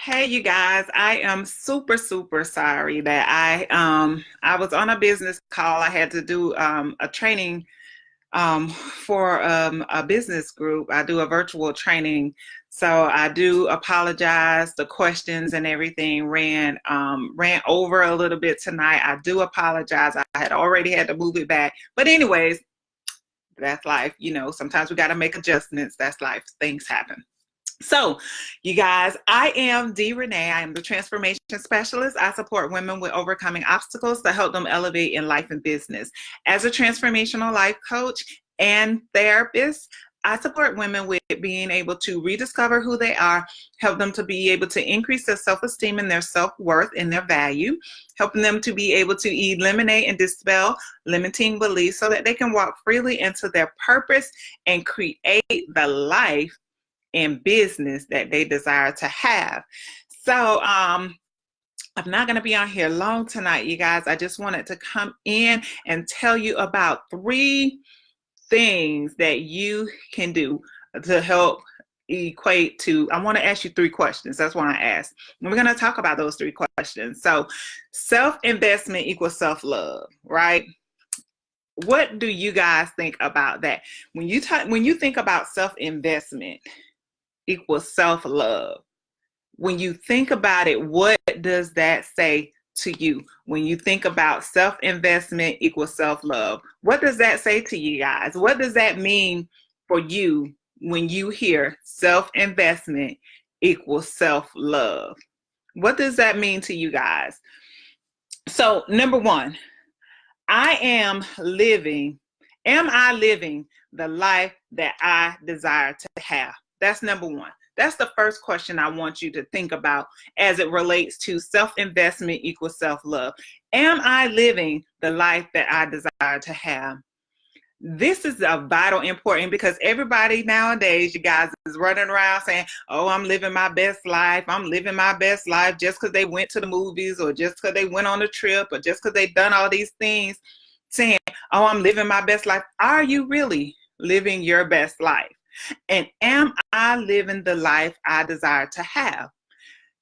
Hey, you guys, I am super sorry that I was on a business call. I had to do a training for a business group. I do a virtual training. So I do apologize. The questions and everything ran over a little bit tonight. I do apologize. I had already had to move it back. But anyways, that's life. Sometimes we got to make adjustments. That's life. Things happen. So, you guys, I am D.Renee. I am the transformation specialist. I support women with overcoming obstacles to help them elevate in life and business. As a transformational life coach and therapist, I support women with being able to rediscover who they are, help them to be able to increase their self-esteem and their self-worth and their value, helping them to be able to eliminate and dispel limiting beliefs so that they can walk freely into their purpose and create the life and business that they desire to have. So I'm not going to be on here long tonight, you guys. I just wanted to come in and tell you about 3 things that you can do to help equate to. I want to ask you 3 questions. That's why I asked. And we're going to talk about those 3 questions. So self-investment equals self-love, right? What do you guys think about that? When you think about self-investment equals self-love. When you think about it, what does that say to you? When you think about self-investment equals self-love, what does that say to you guys? What does that mean for you when you hear self-investment equals self-love? What does that mean to you guys? So, number 1, am I living the life that I desire to have? That's number 1. That's the first question I want you to think about as it relates to self-investment equals self-love. Am I living the life that I desire to have? This is a vital important because everybody nowadays, you guys, is running around saying, oh, I'm living my best life. I'm living my best life just because they went to the movies or just because they went on a trip or just because they've done all these things, saying, oh, I'm living my best life. Are you really living your best life? And am I living the life I desire to have?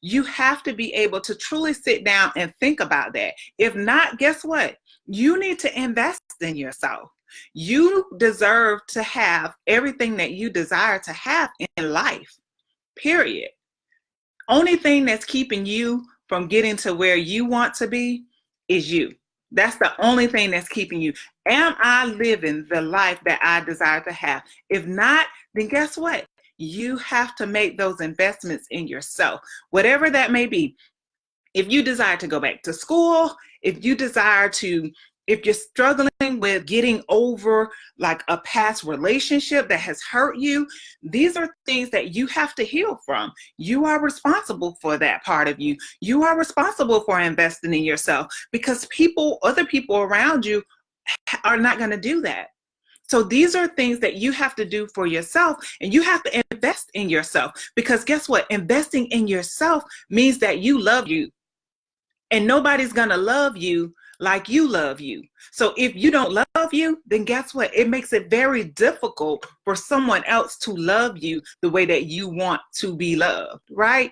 You have to be able to truly sit down and think about that. If not, guess what? You need to invest in yourself. You deserve to have everything that you desire to have in life, period. Only thing that's keeping you from getting to where you want to be is you. That's the only thing that's keeping you. Am I living the life that I desire to have? If not, then guess what? You have to make those investments in yourself, whatever that may be. If you desire to go back to school, if you're struggling with getting over like a past relationship that has hurt you, these are things that you have to heal from. You are responsible for that part of you. You are responsible for investing in yourself because other people around you are not going to do that. So these are things that you have to do for yourself, and you have to invest in yourself because guess what? Investing in yourself means that you love you, and nobody's going to love you like you love you. So if you don't love you, then guess what? It makes it very difficult for someone else to love you the way that you want to be loved, right?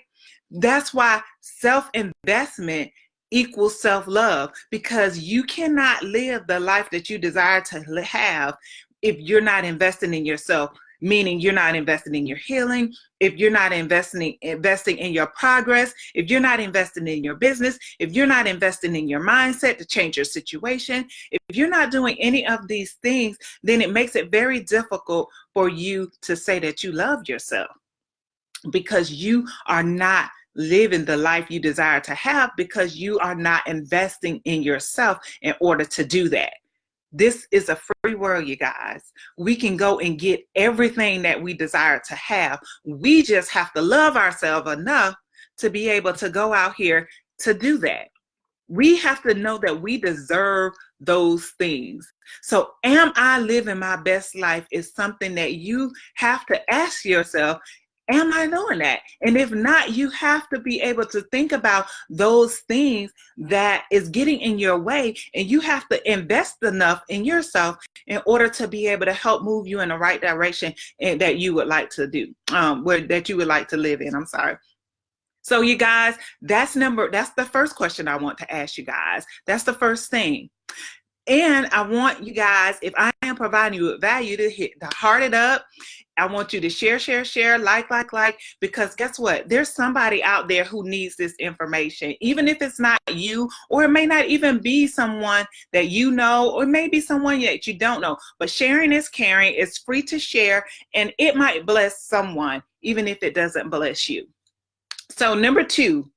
That's why self-investment equals self-love, because you cannot live the life that you desire to have if you're not investing in yourself, meaning you're not investing in your healing, if you're not investing in your progress, if you're not investing in your business, if you're not investing in your mindset to change your situation, if you're not doing any of these things, then it makes it very difficult for you to say that you love yourself, because you are not living the life you desire to have, because you are not investing in yourself in order to do that. This is a free world, you guys. We can go and get everything that we desire to have. We just have to love ourselves enough to be able to go out here to do that. We have to know that we deserve those things. So am I living my best life is something that you have to ask yourself. Am I doing that? And if not, you have to be able to think about those things that is getting in your way, and you have to invest enough in yourself in order to be able to help move you in the right direction and that you would like to do, that you would like to live in. I'm sorry. So you guys, that's the first question I want to ask you guys. That's the first thing. And I want you guys, if I am providing you with value, to heart it up. I want you to share, like, because guess what? There's somebody out there who needs this information, even if it's not you, or it may not even be someone that you know, or maybe someone that you don't know. But sharing is caring. It's free to share, and it might bless someone, even if it doesn't bless you. So number 2,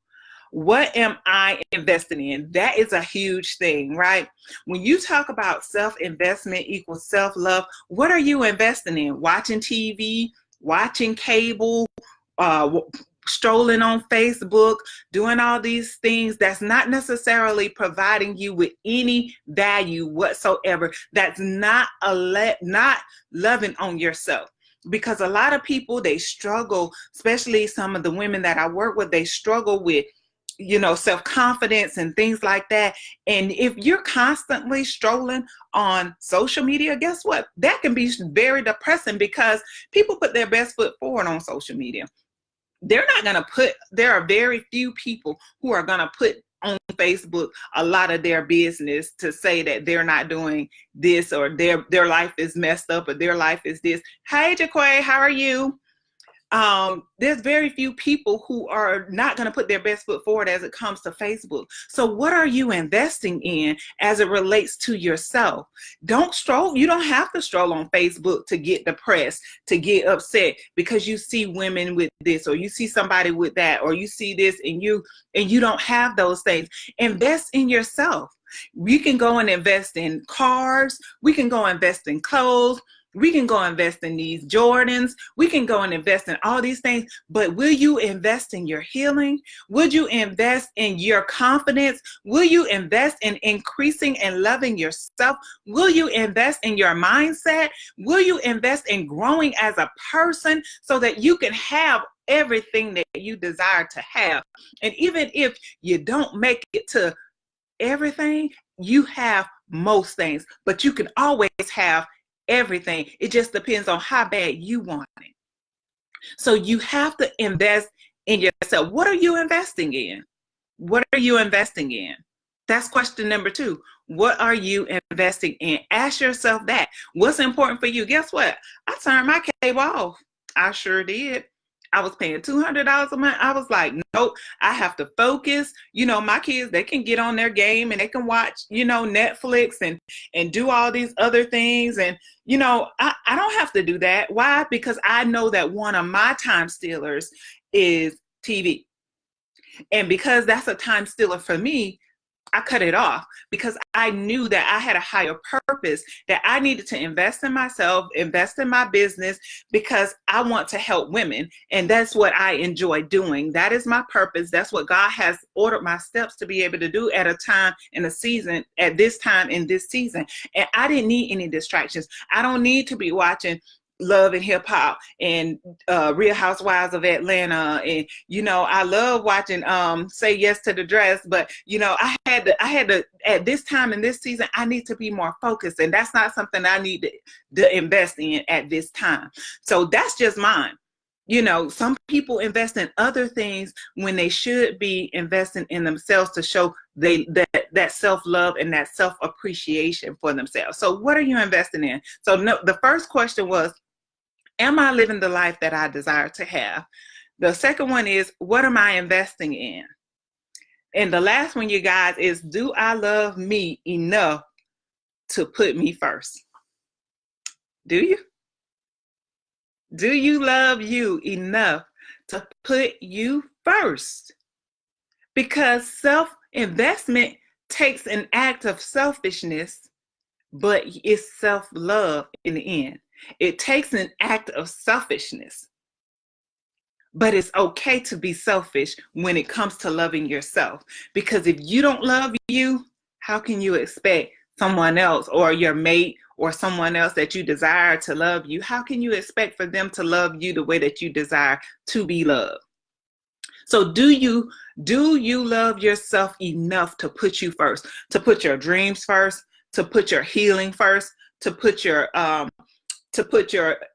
what am I investing in? That is a huge thing, right? When you talk about self-investment equals self-love, what are you investing in? Watching TV, watching cable, strolling on Facebook, doing all these things that's not necessarily providing you with any value whatsoever. That's not loving on yourself. Because a lot of people, they struggle, especially some of the women that I work with, they struggle with self-confidence and things like that. And if you're constantly strolling on social media, guess what? That can be very depressing, because people put their best foot forward on social media. There are very few people who are going to put on Facebook a lot of their business to say that they're not doing this, or their life is messed up, or their life is this. Hey, Jaquay, how are you? There's very few people who are not going to put their best foot forward as it comes to Facebook. So what are you investing in as it relates to yourself? Don't stroll. You don't have to stroll on Facebook to get depressed, to get upset because you see women with this, or you see somebody with that, or you see this and you don't have those things. Invest in yourself. We can go and invest in cars. We can go invest in clothes. We can go invest in these Jordans. We can go and invest in all these things. But will you invest in your healing? Would you invest in your confidence? Will you invest in increasing and loving yourself? Will you invest in your mindset? Will you invest in growing as a person so that you can have everything that you desire to have? And even if you don't make it to everything, you have most things, but you can always have everything. It just depends on how bad you want it. So you have to invest in yourself. What are you investing in? What are you investing in? That's question number 2. What are you investing in? Ask yourself that. What's important for you? Guess what? I turned my cable off. I sure did. I was paying $200 a month. I was like, nope, I have to focus. My kids, they can get on their game and they can watch, Netflix and do all these other things. And, I don't have to do that. Why? Because I know that one of my time stealers is TV. And because that's a time stealer for me, I cut it off, because I knew that I had a higher purpose, that I needed to invest in myself, invest in my business, because I want to help women. And that's what I enjoy doing. That is my purpose. That's what God has ordered my steps to be able to do at a time in a season, at this time in this season. And I didn't need any distractions. I don't need to be watching Love and Hip Hop and Real Housewives of Atlanta, and I love watching Say Yes to the Dress, but I had to at this time in this season, I need to be more focused, and that's not something I need to invest in at this time. So that's just mine. Some people invest in other things when they should be investing in themselves to show that self-love and that self-appreciation for themselves. So what are you investing in? So the first question was, am I living the life that I desire to have? The second one is, what am I investing in? And the last one, you guys, is, do I love me enough to put me first? Do you? Do you love you enough to put you first? Because self-investment takes an act of selfishness, but it's self-love in the end. It takes an act of selfishness, but it's okay to be selfish when it comes to loving yourself. Because if you don't love you, how can you expect someone else, or your mate, or someone else that you desire to love you? How can you expect for them to love you the way that you desire to be loved? So do you love yourself enough to put you first, to put your dreams first, to put your healing first, to put your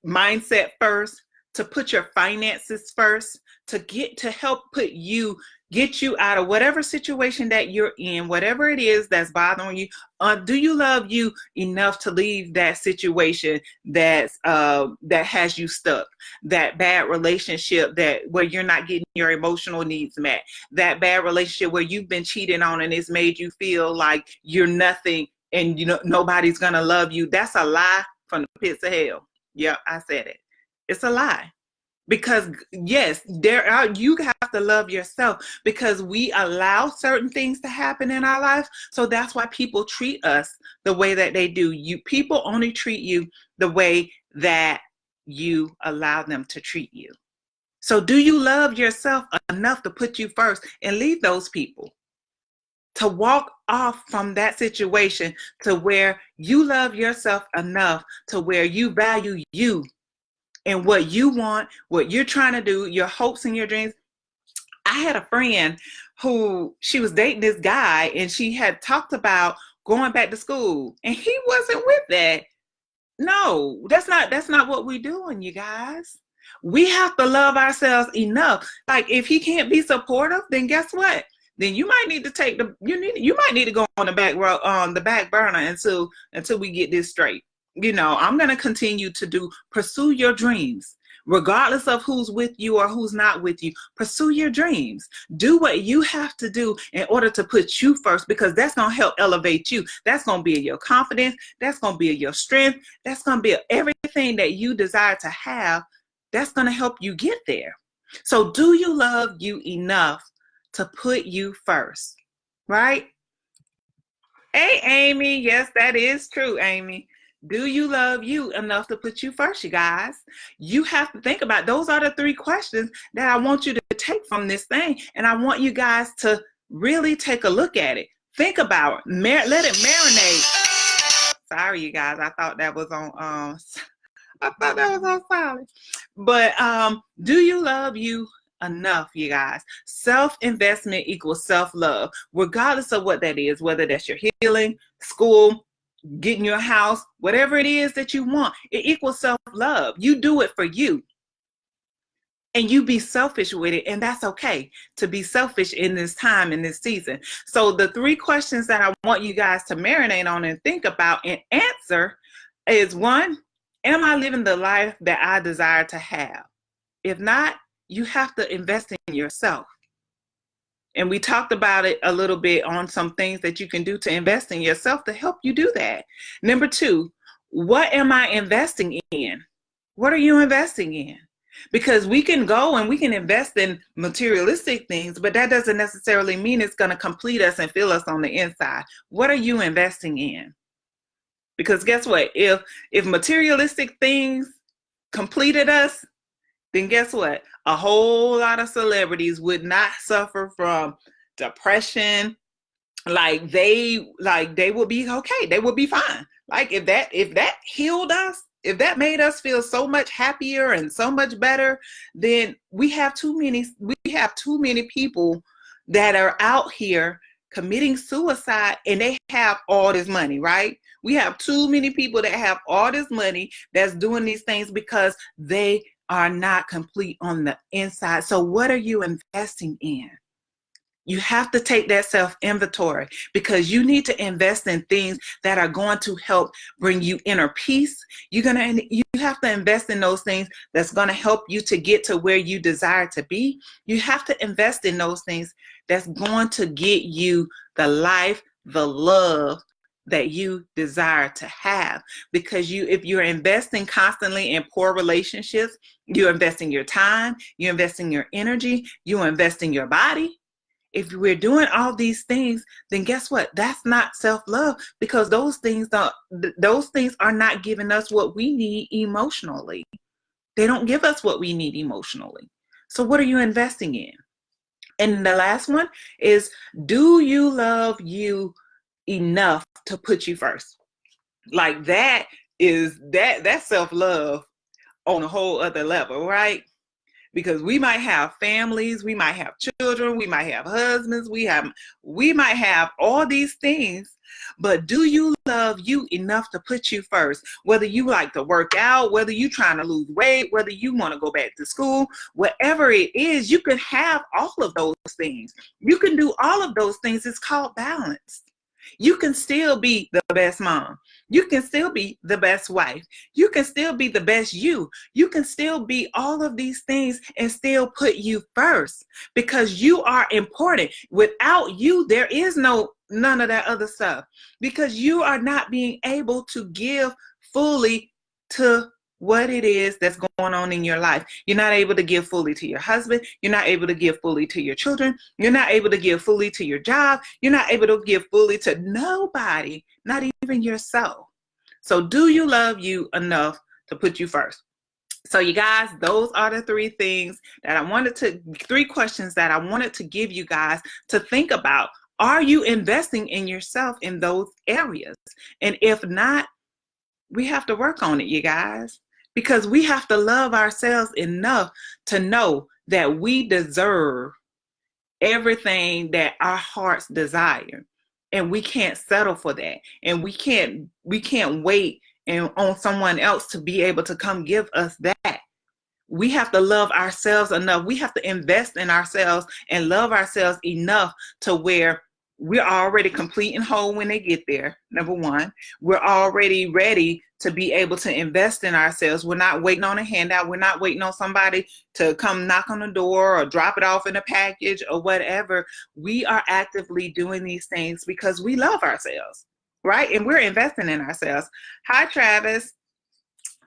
mindset first, to put your finances first, to help get you out of whatever situation that you're in, whatever it is that's bothering you. Do you love you enough to leave that situation that has you stuck, that bad relationship where you're not getting your emotional needs met, that bad relationship where you've been cheated on and it's made you feel like you're nothing and nobody's gonna love you? That's a lie from the pits of hell. Yep, I said it. It's a lie. Because yes, you have to love yourself, because we allow certain things to happen in our life. So that's why people treat us the way that they do. People only treat you the way that you allow them to treat you. So do you love yourself enough to put you first and leave those people? To walk off from that situation to where you love yourself enough to where you value you and what you want, what you're trying to do, your hopes and your dreams. I had a friend who, she was dating this guy and she had talked about going back to school and he wasn't with that. No, that's not what we're doing, you guys. We have to love ourselves enough. Like, if he can't be supportive, then guess what? Then you might need to you might need to go on the back row, on the back burner until we get this straight. I'm going to continue to pursue your dreams, regardless of who's with you or who's not with you. Pursue your dreams. Do what you have to do in order to put you first, because that's going to help elevate you. That's going to be your confidence. That's going to be your strength. That's going to be everything that you desire to have. That's going to help you get there. So do you love you enough to put you first? Right? Hey, Amy. Yes, that is true, Amy. Do you love you enough to put you first, you guys? You have to think about, those are the 3 questions that I want you to take from this thing. And I want you guys to really take a look at it. Think about it. Let it marinate. Sorry, you guys. I thought that was on silent. But do you love you enough, you guys? Self-investment equals self-love, regardless of what that is, whether that's your healing, school, getting your house, whatever it is that you want. It equals self-love. You do it for you. And you be selfish with it. And that's okay to be selfish in this time, in this season. So the 3 questions that I want you guys to marinate on and think about and answer is, 1, am I living the life that I desire to have? If not, you have to invest in yourself. And we talked about it a little bit on some things that you can do to invest in yourself to help you do that. Number 2, what am I investing in? What are you investing in? Because we can go and we can invest in materialistic things, but that doesn't necessarily mean it's going to complete us and fill us on the inside. What are you investing in? Because guess what? If materialistic things completed us, then guess what? A whole lot of celebrities would not suffer from depression. Like they would be okay. They would be fine. Like if that healed us, if that made us feel so much happier and so much better, then we have too many people that are out here committing suicide and they have all this money, right? We have too many people that have all this money that's doing these things because they are not complete on the inside. So what are you investing in? You have to take that self-inventory, because you need to invest in things that are going to help bring you inner peace. You have to invest in those things that's going to help you to get to where you desire to be. You have to invest in those things that's going to get you the life, the love that you desire to have. Because if you're investing constantly in poor relationships, you're investing your time, you're investing your energy, you're investing your body. If we're doing all these things, then guess what? That's not self-love, because those things are not giving us what we need emotionally. They don't give us what we need emotionally. So what are you investing in? And the last one is, do you love you enough to put you first? Like that's self-love on a whole other level, right? because we might have families, we might have children, we might have husbands, we might have all these things, but do you love you enough to put you first? Whether you like to work out, whether you trying to lose weight, whether you want to go back to school, whatever it is, you can have all of those things. You can do all of those things. It's called balance. You can still be the best mom. You can still be the best wife. You can still be the best you. You can still be all of these things and still put you first, because you are important. Without you, there is none of that other stuff, because you are not being able to give fully to what it is that's going on in your life. You're not able to give fully to your husband. You're not able to give fully to your children. You're not able to give fully to your job. You're not able to give fully to nobody, not even yourself. So do you love you enough to put you first? So you guys, those are the three questions that I wanted to give you guys to think about. Are you investing in yourself in those areas? And if not, we have to work on it, you guys, because we have to love ourselves enough to know that we deserve everything that our hearts desire, and we can't settle for that, and we can't wait on someone else to be able to come give us that. We have to love ourselves enough. We have to invest in ourselves and love ourselves enough to where we're already complete and whole when they get there. Number one, we're already ready to be able to invest in ourselves. We're not waiting on a handout. We're not waiting on somebody to come knock on the door or drop it off in a package or whatever. We are actively doing these things because we love ourselves, right? And we're investing in ourselves. Hi, Travis.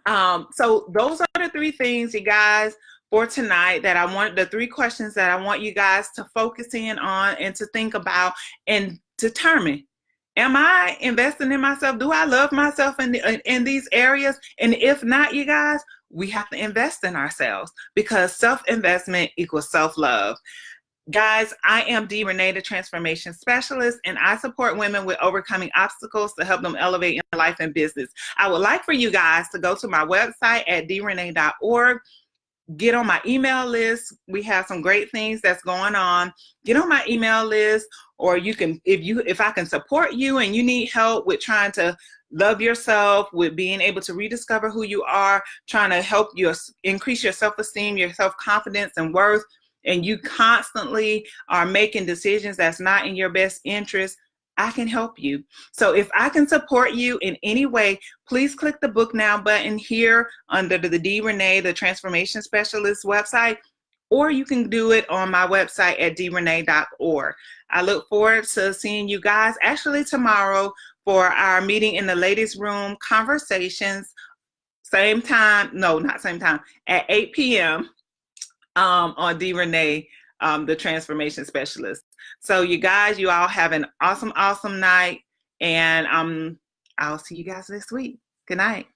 So those are the three things, you guys, for tonight the three questions that I want you guys to focus in on and to think about and determine, am I investing in myself? Do I love myself in these areas? And if not, you guys, we have to invest in ourselves, because self-investment equals self-love. Guys, I am D.Renee, the transformation specialist, and I support women with overcoming obstacles to help them elevate in life and business. I would like for you guys to go to my website at drenee.org. Get on my email list. We have some great things that's going on. Get on my email list, or you can, if I can support you and you need help with trying to love yourself, with being able to rediscover who you are, trying to help you increase your self-esteem, your self-confidence and worth, and you constantly are making decisions that's not in your best interest, I can help you. So if I can support you in any way, please click the book now button here under the D.Renee, the transformation specialist website, or you can do it on my website at drenee.org. I look forward to seeing you guys actually tomorrow for our meeting in the ladies' room conversations, same time, no, not same time, at 8 p.m. On D.Renee, the transformation specialist. So you guys, you all have an awesome, awesome night. And I'll see you guys next week. Good night.